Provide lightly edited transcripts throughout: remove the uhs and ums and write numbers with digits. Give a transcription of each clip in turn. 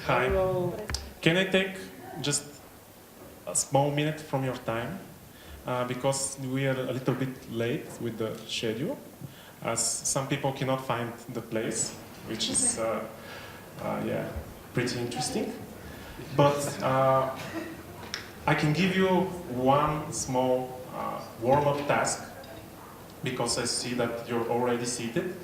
Hi. Can I take just a small minute from your time? Because we are a little bit late with the schedule, as some people cannot find the place, which is yeah, pretty interesting. But I can give you one small warm-up task, because I see that you're already seated.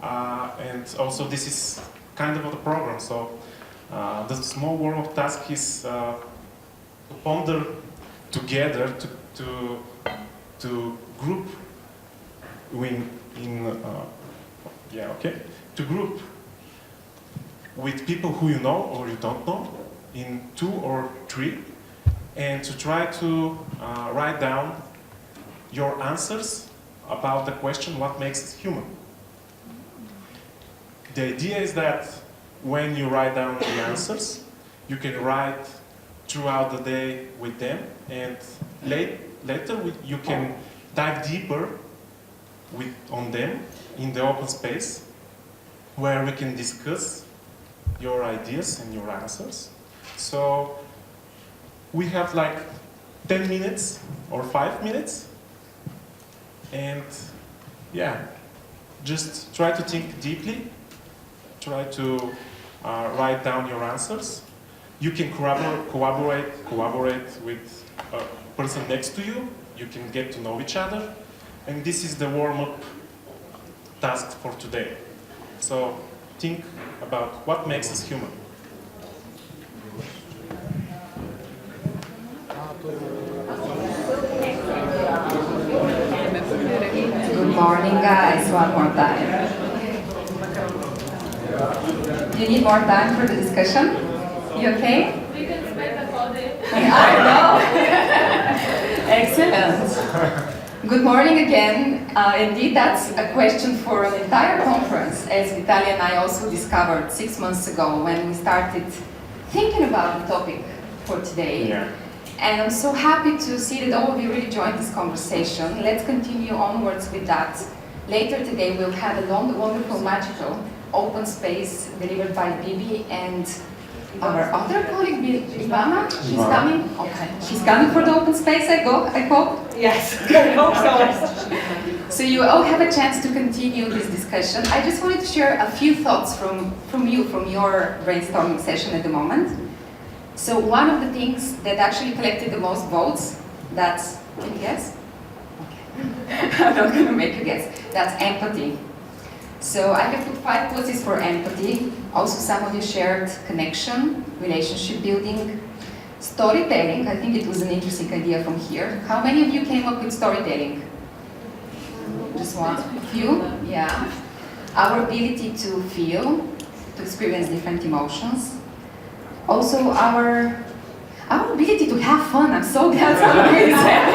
And also this is kind of a program, so the small warm-up task is to ponder together, to group to group with people who you know or you don't know in 2 or 3, and to try to write down your answers about the question, what makes us human? The idea is that when you write down the answers, you can write throughout the day with them, and later you can dive deeper on them in the open space, where we can discuss your ideas and your answers. So we have like 10 minutes or 5 minutes, and yeah, just try to think deeply, try to write down your answers. You can collaborate with a person next to you. You can get to know each other. And this is the warm-up task for today. So think about what makes us human. Good morning, guys, one more time. Do you need more time for the discussion? You okay? We can spend the whole day. I know. Excellent. Good morning again. Indeed, that's a question for an entire conference, as Vitaliy and I also discovered 6 months ago when we started thinking about the topic for today. Yeah. And I'm so happy to see that all of you really joined this conversation. Let's continue onwards with that. Later today, we'll have a wonderful, magical open space delivered by Bibi and our other colleague, Ivana. She's coming? Okay. She's coming for the open space, I hope? Yes, I hope so. So you all have a chance to continue this discussion. I just wanted to share a few thoughts from your brainstorming session at the moment. So one of the things that actually collected the most votes, that's, can you guess? Okay. I'm not going to make you guess. That's empathy. So I have put 5 places for empathy. Also, some of you shared connection, relationship building, storytelling. I think it was an interesting idea from here. How many of you came up with storytelling? Just one? A few? Yeah. Our ability to feel, to experience different emotions. Also, our ability to have fun. I'm so glad somebody said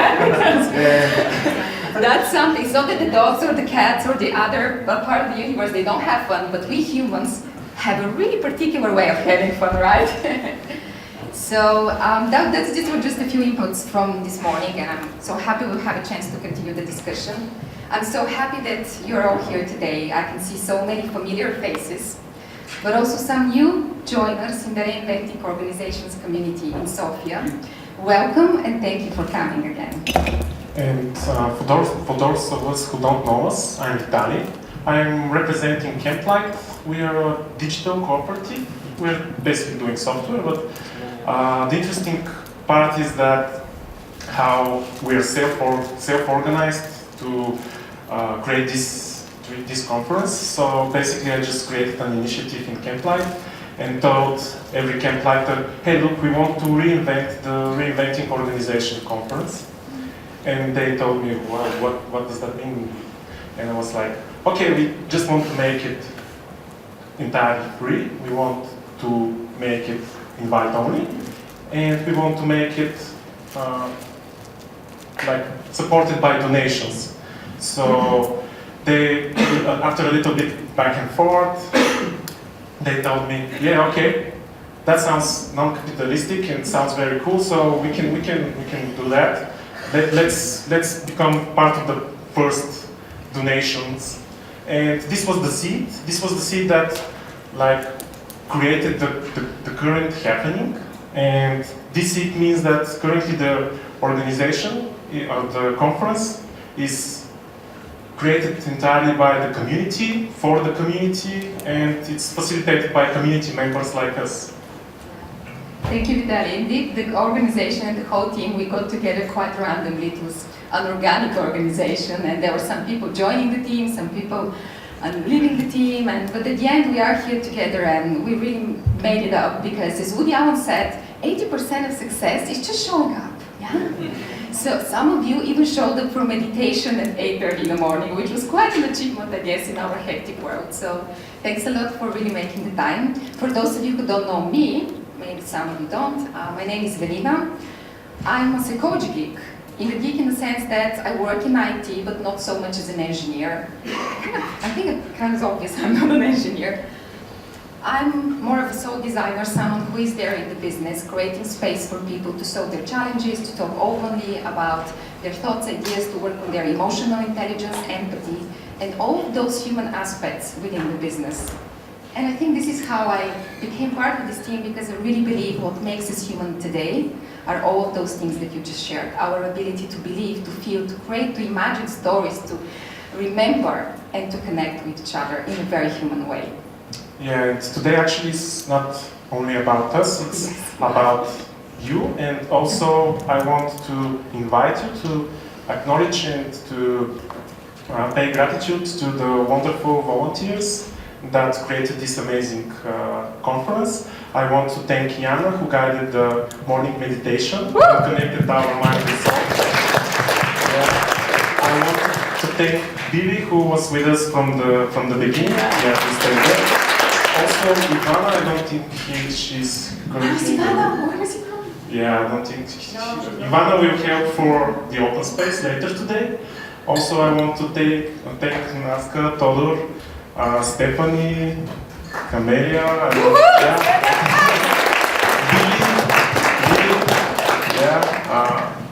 that. That's something. It's not that the dogs or the cats or the other part of the universe, they don't have fun, but we humans have a really particular way of having fun, right? So that's just a few inputs from this morning, and I'm so happy we'll have a chance to continue the discussion. I'm so happy that you're all here today. I can see so many familiar faces, but also some new joiners in the Reinventing Organizations community in Sofia. Welcome, and thank you for coming again. And for those of us who don't know us, I'm Vitaliy. I'm representing Camplight. We are a digital cooperative. We're basically doing software, but the interesting part is that how we are self-organized to create this conference. So basically, I just created an initiative in Camplight and told every Camplighter, hey, look, we want to reinvent the Reinventing Organization conference. And they told me, wow, what does that mean? And I was like, okay, we just want to make it entirely free. We want to make it invite only. And we want to make it like supported by donations. So they, after a little bit back and forth, they told me, yeah, okay, that sounds non-capitalistic and sounds very cool, so we can do that. Let's become part of the first donations. And this was the seed. This was the seed that, like, created the current happening. And this it means that currently the organization of the conference is created entirely by the community, for the community, and it's facilitated by community members like us. Thank you, Vitaliy. Indeed, the organization and the whole team, we got together quite randomly. It was an organic organization, and there were some people joining the team, some people leaving the team, but at the end we are here together, and we really made it up, because as Woody Allen said, 80% of success is just showing up. Yeah? So some of you even showed up for meditation at 8:30 in the morning, which was quite an achievement, I guess, in our hectic world. So thanks a lot for really making the time. For those of you who don't know me, maybe some of you don't, my name is Velina. I'm a psychology geek. In the geek in the sense that I work in IT, but not so much as an engineer. I think it's kind of obvious I'm not an engineer. I'm more of a soul designer, someone who is there in the business, creating space for people to solve their challenges, to talk openly about their thoughts, ideas, to work on their emotional intelligence, empathy, and all of those human aspects within the business. And I think this is how I became part of this team, because I really believe what makes us human today are all of those things that you just shared. Our ability to believe, to feel, to create, to imagine stories, to remember, and to connect with each other in a very human way. Yeah, and today actually is not only about us, it's about you, and also I want to invite you to acknowledge and to pay gratitude to the wonderful volunteers that created this amazing conference. I want to thank Jana, who guided the morning meditation and connected our mind and soul. Yeah. I want to thank Billy, who was with us from the beginning. Yeah, he stayed there. Also, Ivana, I don't think she's currently. Where is Ivana? Yeah, I don't think Ivana will help for the open space later today. Also, I want to thank Naska, Todor, Stephanie, Camelia, Billy,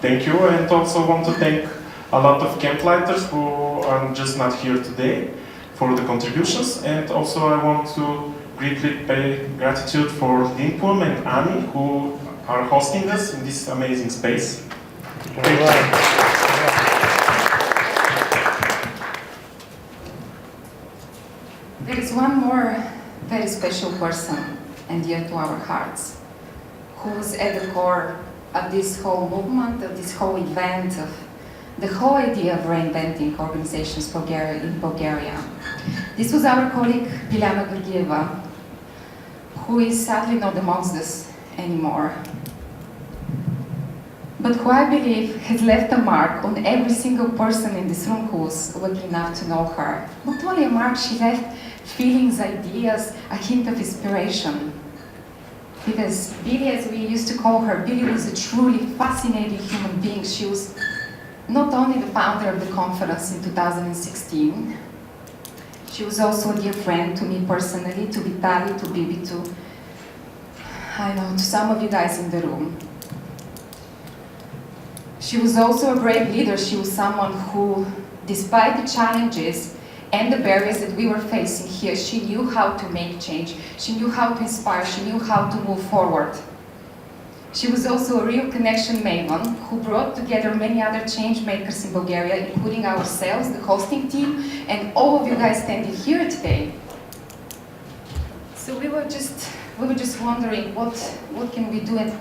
thank you, and also want to thank a lot of camp lighters who are just not here today for the contributions, and also I want to greatly pay gratitude for Limpum and Ani, who are hosting us in this amazing space. Thank you. There is one more very special person and dear to our hearts, who's at the core of this whole movement, of this whole event, of the whole idea of reinventing organizations in Bulgaria. This was our colleague Getova, who is sadly not amongst us anymore, but who I believe has left a mark on every single person in this room who was lucky enough to know her. Not only a mark, she left feelings, ideas, a hint of inspiration. Because Billy, as we used to call her, Billy was a truly fascinating human being. She was not only the founder of the conference in 2016, she was also a dear friend to me personally, to Vitaliy, to Bibi, to some of you guys in the room. She was also a great leader. She was someone who, despite the challenges and the barriers that we were facing here, she knew how to make change. She knew how to inspire. She knew how to move forward. She was also a real connection maven who brought together many other change makers in Bulgaria, including ourselves, the hosting team, and all of you guys standing here today. So we were just wondering what can we do in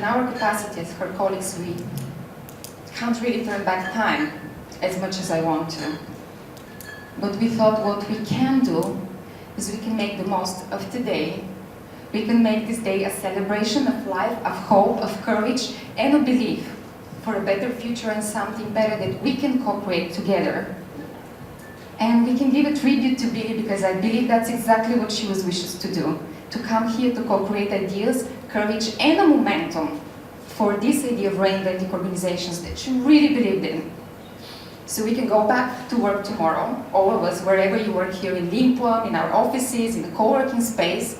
our capacity as her colleagues. We can't really turn back time as much as I want to. But we thought what we can do is we can make the most of today. We can make this day a celebration of life, of hope, of courage, and of belief for a better future and something better that we can co-create together. And we can give a tribute to Billy, because I believe that's exactly what she was wishes to do. To come here to co-create ideas, courage, and a momentum for this idea of reinventing organizations that she really believed in. So we can go back to work tomorrow, all of us, wherever you work here in Limpum, in our offices, in the co-working space,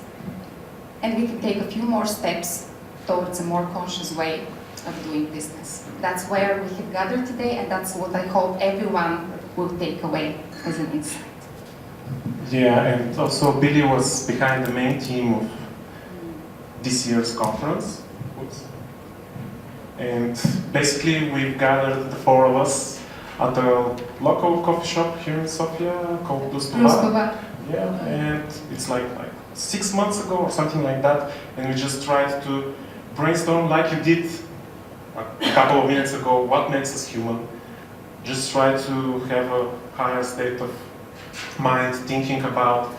and we can take a few more steps towards a more conscious way of doing business. That's where we have gathered today, and that's what I hope everyone will take away as an insight. Yeah, and also Billy was behind the main team of this year's conference. Oops. And basically we've gathered the four of us at a local coffee shop here in Sofia called Getova. Yeah, and it's like 6 months ago or something like that, and we just tried to brainstorm like you did a couple of minutes ago, what makes us human. Just try to have a higher state of mind, thinking about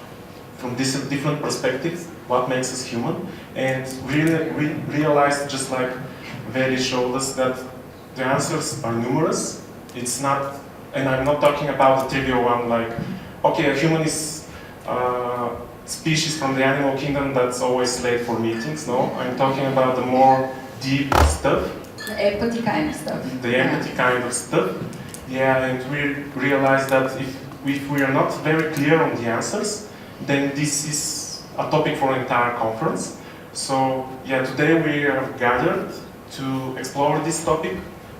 from this different perspectives, what makes us human, and really realized, just like Veli showed us, that the answers are numerous. It's not, and I'm not talking about the trivial one, like, okay, a human is species from the animal kingdom that's always late for meetings. No, I'm talking about the more deep stuff. The empathy kind of stuff. The empathy kind of stuff. Yeah, and we realized that if we are not very clear on the answers, then this is a topic for an entire conference. So yeah, today we are gathered to explore this topic,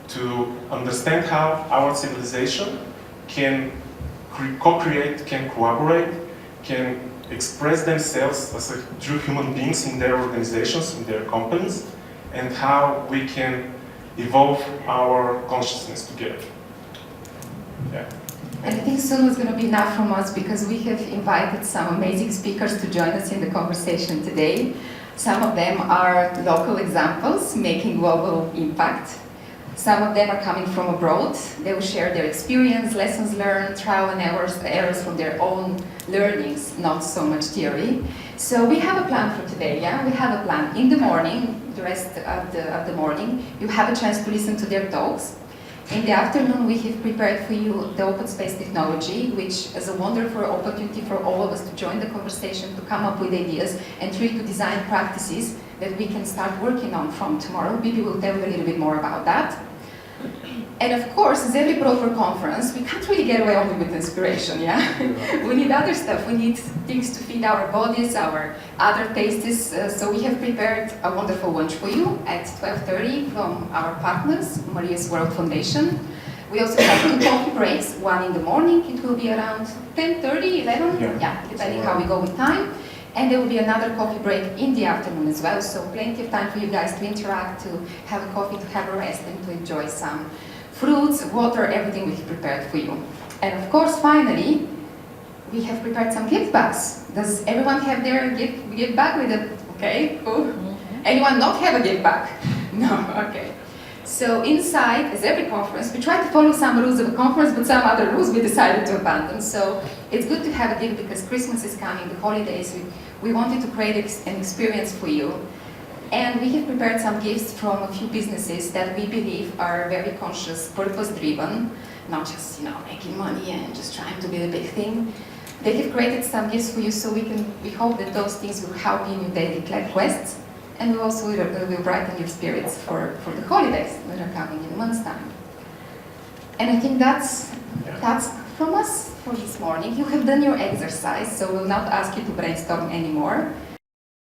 to understand how our civilization can co-create, can cooperate, can express themselves as true human beings in their organizations, in their companies, and how we can evolve our consciousness together. Yeah. And I think soon it's going to be enough from us, because we have invited some amazing speakers to join us in the conversation today. Some of them are local examples making global impact. Some of them are coming from abroad. They will share their experience, lessons learned, trial and errors from their own learnings, not so much theory. So we have a plan for today, yeah? We have a plan. In the morning, the rest of the morning, you have a chance to listen to their talks. In the afternoon, we have prepared for you the open space technology, which is a wonderful opportunity for all of us to join the conversation, to come up with ideas, and try to design practices that we can start working on from tomorrow. Bibi will tell you a little bit more about that. And of course, as every proper conference, we can't really get away only with inspiration, yeah? We need other stuff. We need things to feed our bodies, our other tastes. So we have prepared a wonderful lunch for you at 12:30 from our partners, Maria's World Foundation. We also have 2 coffee breaks, one in the morning. It will be around 10:30, 11, yeah, depending how we go with time. And there will be another coffee break in the afternoon as well, so plenty of time for you guys to interact, to have a coffee, to have a rest, and to enjoy some fruits, water, everything we've prepared for you. And of course, finally, we have prepared some gift bags. Does everyone have their gift bag with them? Okay, cool. Anyone not have a gift bag? No, okay. So inside, as every conference, we try to follow some rules of a conference, but some other rules we decided to abandon. So it's good to have a gift because Christmas is coming, the holidays. We wanted to create an experience for you. And we have prepared some gifts from a few businesses that we believe are very conscious, purpose-driven, not just, making money and just trying to be the big thing. They have created some gifts for you, so we hope that those things will help you in your daily quests. And we also will brighten your spirits for the holidays that are coming in a month's time. And I think that's from us for this morning. You have done your exercise, so we'll not ask you to brainstorm anymore.